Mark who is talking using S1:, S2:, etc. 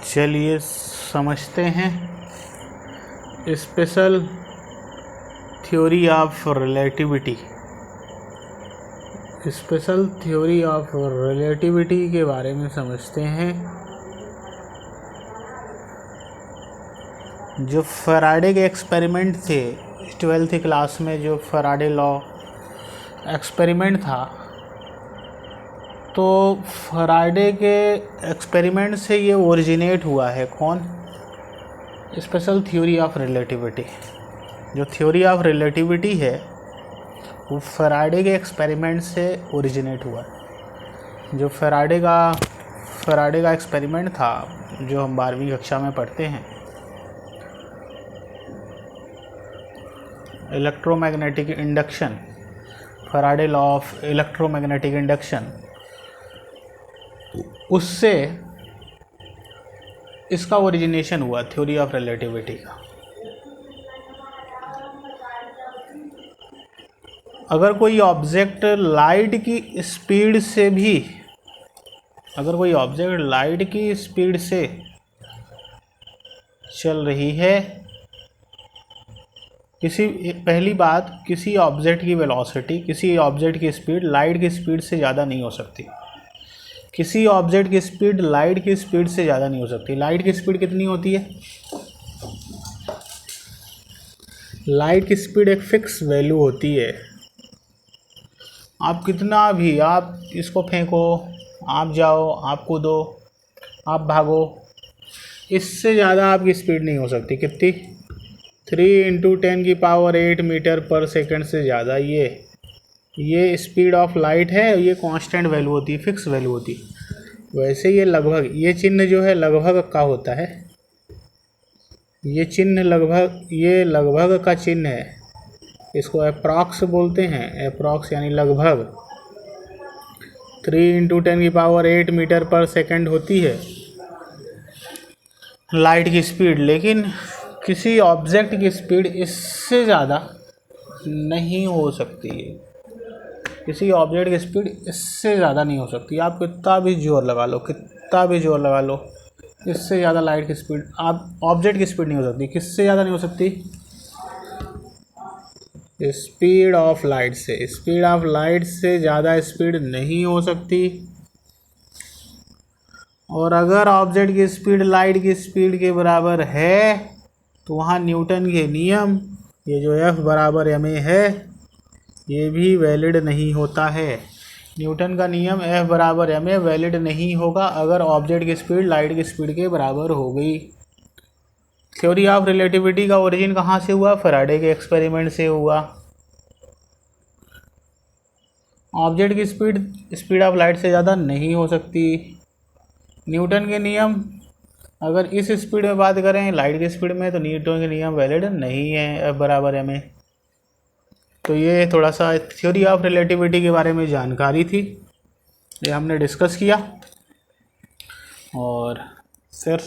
S1: चलिए समझते हैं special theory of relativity. Special theory of relativity के बारे में समझते हैं। जो फैराडे के एक्सपेरिमेंट थे 12th क्लास में, जो फैराडे लॉ एक्सपेरिमेंट था, तो फैराडे के एक्सपेरिमेंट से ये ओरिजिनेट हुआ है। कौन? Special theory of relativity. जो थ्योरी ऑफ रिलेटिविटी है वो फैराडे के एक्सपेरिमेंट से ओरिजिनेट हुआ है। जो फैराडे का एक्सपेरिमेंट था, जो हम 12वीं कक्षा में पढ़ते हैं, electromagnetic induction, Faraday law of electromagnetic induction, उससे इसका ओरिजिनेशन हुआ थ्योरी ऑफ रिलेटिविटी का। अगर कोई ऑब्जेक्ट लाइट की स्पीड से भी, अगर कोई ऑब्जेक्ट लाइट की स्पीड से चल रही है, पहली बात, किसी ऑब्जेक्ट की वेलोसिटी, किसी ऑब्जेक्ट की स्पीड लाइट की स्पीड से ज़्यादा नहीं हो सकती। किसी ऑब्जेक्ट की स्पीड लाइट की स्पीड से ज़्यादा नहीं हो सकती। लाइट की स्पीड कितनी होती है? लाइट की स्पीड एक फिक्स वैल्यू होती है। आप कितना भी, आप इसको फेंको, आप जाओ, आप कूदो, आप भागो, इससे ज़्यादा आपकी स्पीड नहीं हो सकती। कितनी? 3 × 10⁸ मीटर पर सेकंड से ज़्यादा। ये स्पीड ऑफ लाइट है। ये कांस्टेंट वैल्यू होती है, फिक्स वैल्यू होती है। वैसे ये लगभग, ये चिन्ह जो है लगभग का होता है। ये चिन्ह लगभग का चिन्ह है। इसको अप्रॉक्स बोलते हैं। अप्रॉक्स यानी लगभग। 3 × 10⁸ मीटर पर सेकंड होती है लाइट की स्पीड। लेकिन किसी ऑब्जेक्ट की स्पीड इससे ज़्यादा नहीं हो सकती है। किसी ऑब्जेक्ट की स्पीड इससे ज़्यादा नहीं हो सकती। आप कितना भी जोर लगा लो, इससे ज़्यादा लाइट की स्पीड, आप ऑब्जेक्ट की स्पीड नहीं हो सकती। किससे ज़्यादा नहीं हो सकती? स्पीड ऑफ लाइट से। स्पीड ऑफ लाइट से ज़्यादा स्पीड नहीं हो सकती। और अगर ऑब्जेक्ट की स्पीड लाइट की स्पीड के बराबर है तो वहाँ न्यूटन के नियम, ये जो F = ma है, ये भी वैलिड नहीं होता है। न्यूटन का नियम F = ma वैलिड नहीं होगा अगर ऑब्जेक्ट की स्पीड लाइट की स्पीड के बराबर हो गई। थ्योरी ऑफ रिलेटिविटी का ओरिजिन कहाँ से हुआ? फैराडे के एक्सपेरिमेंट से हुआ। ऑब्जेक्ट की स्पीड ऑफ लाइट से ज़्यादा नहीं हो सकती। न्यूटन के नियम, अगर इस स्पीड में बात करें लाइट की स्पीड में, तो न्यूटन के नियम वैलिड नहीं है F = ma। तो ये थोड़ा सा थ्योरी ऑफ रिलेटिविटी के बारे में जानकारी थी, ये हमने डिस्कस किया। और फिर